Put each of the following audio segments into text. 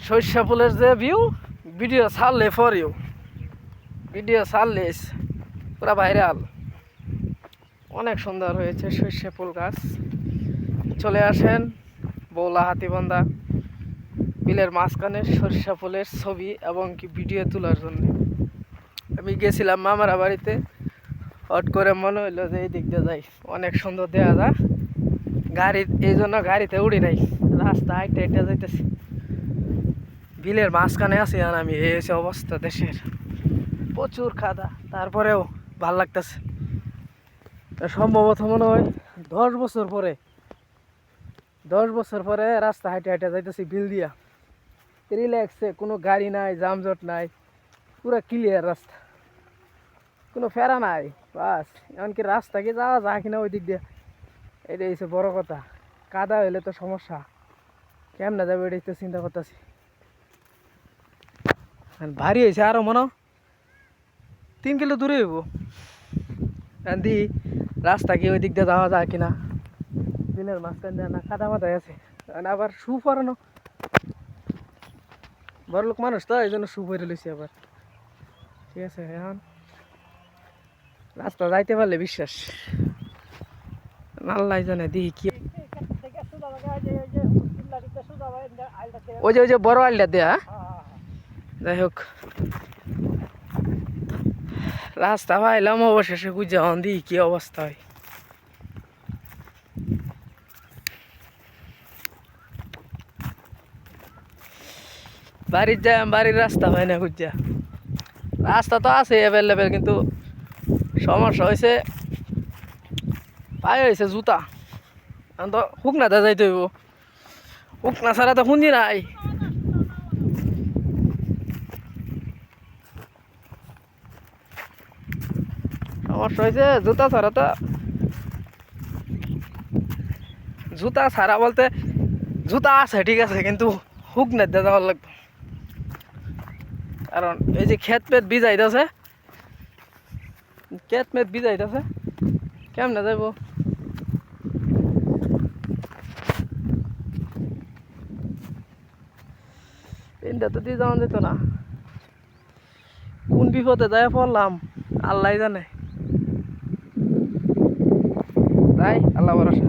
সরিষা ফুলের যে ভিউ, ভিডিও ছাড়লে ফর ইউ, ভিডিও ছাড়লে পুরা ভাইরাল। অনেক সুন্দর হয়েছে সরিষা ফুল গাছ। চলে আসেন বৌলা হাতিবান্ধা বিলের মাঝখানে সরিষা ফুলের ছবি এবং কি ভিডিও তোলার জন্য। আমি গেছিলাম মামারা বাড়িতে, হট করে মনে হইলো যে এই দিক দিয়ে যাই, অনেক সুন্দর দেওয়া যায় গাড়ি, এই জন্য গাড়িতে উড়ি নাই, রাস্তা হাইটে হাইটে যাইতেছি। বিলের মাঝখানে আছি আর আমি, এই হচ্ছে অবস্থা দেশের, প্রচুর খাদা, তারপরেও ভাল লাগতেছে। সম্ভবত মনে হয় 10 বছর পরে, 10 বছর পরে রাস্তা হাইটে হাইটে যাইতেছি বিল দিয়া, রিল্যাক্সে, কোনো গাড়ি নাই, যানজট নাই, পুরা ক্লিয়ার রাস্তা, কোনো ফেরা নাই। বাস এমনকি রাস্তা কি যাওয়া যায় কিনা ওই দিক দিয়ে, এটাই হচ্ছে বড় কথা। কাদা হইলে তো সমস্যা, কেমনে যাবে এটাই তো চিন্তা করতেছি। ভারী হয়েছে আরো, মনে 3 কিলো দূরে হইব। দি রাস্তা কি ওই দিক দিয়ে যাওয়া যায় কিনা, দিনের মাঝখান দিয়ে না কাদা মাথায় আছে, আবার শু পরানো, বড় লোক মানুষ তো এই জন্য শু পরে লইছি আবার। ঠিক আছে, এখন রাস্তা যাইতে পারলে বিশ্বাস, আল্লাহ জানে দেখি কি। ওই যে বড় আইলটা দেয়া, যাই হোক রাস্তা পাইলাম অবশেষে, বুঝে দেখি কি অবস্থা হয়। বাড়ির যাই, বাড়ির রাস্তা হয় না খুঁজা, রাস্তা তো আছে অ্যাভেলেবেল, কিন্তু সমস্যা হয়েছে পায়ে হয়েছে জুতা, তো শুকনা দা যাইতে হইব, শুকনা ছাড়া তো শুনি নাই। সমস্যা হয়েছে জুতা ছাড়া, তো জুতা ছাড়া বলতে জুতা আছে ঠিক আছে, কিন্তু শুকনা দিয়ে যাওয়ার লাগবে, কারণ এই যে ক্ষেত পেট ভিজাইতেছে, ক্ষেত মেট ভিজাইতেছে, কেমনে যাইব। তিনটা তো দিয়ে যাওয়া যেত না, কোন বিপদে যাই পড়লাম আল্লাহ জানে। তাই আল্লাহ ভরসা,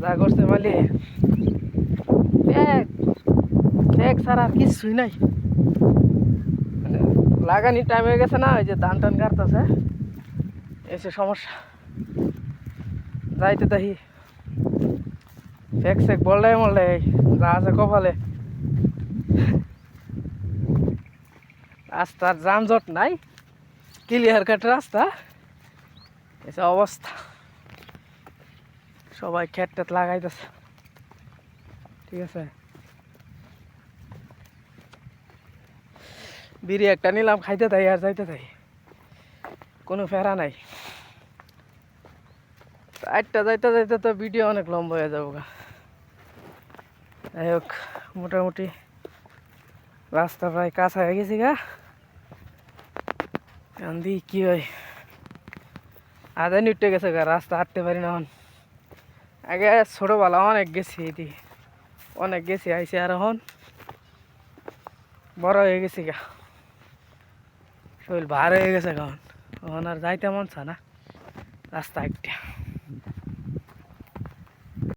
যা করছে মালি, এক ছাড়া আর কিছুই নাই। মানে লাগানির টাইম হয়ে গেছে না, ওই যে ধান টান কাটতেছে, এসে সমস্যা। যাইতে দেখি ফেক সেক বললাই মরলে যা আছে কপালে, রাস্তার যানজট নাই, ক্লিয়ার কাট রাস্তা, এসে অবস্থা। সবাই খেট টেট লাগাইতেছে, ঠিক আছে। বিড়ি একটা নিলাম, খাইতে থাই আর যাইতে থাই, কোনো ফেরা নাই। আটটা যাইতে যাইতে তো ভিডিও অনেক লম্বা হয়ে যাবো গা। যাই হোক, মোটামুটি রাস্তা প্রায় কাছে হয়ে গেছি গা, কান্দি কি হয়, আদানি উঠে গেছে গা, রাস্তা হাঁটতে পারি না এখন। আগে ছোটোবেলা অনেক গেছি, এদিকে অনেক গেছি, আইসি, আর এখন বড় হয়ে গেছি গা, শরীর ভার হয়ে গেছে, এখন এখন আর যাইতে মন চা না রাস্তা একটা।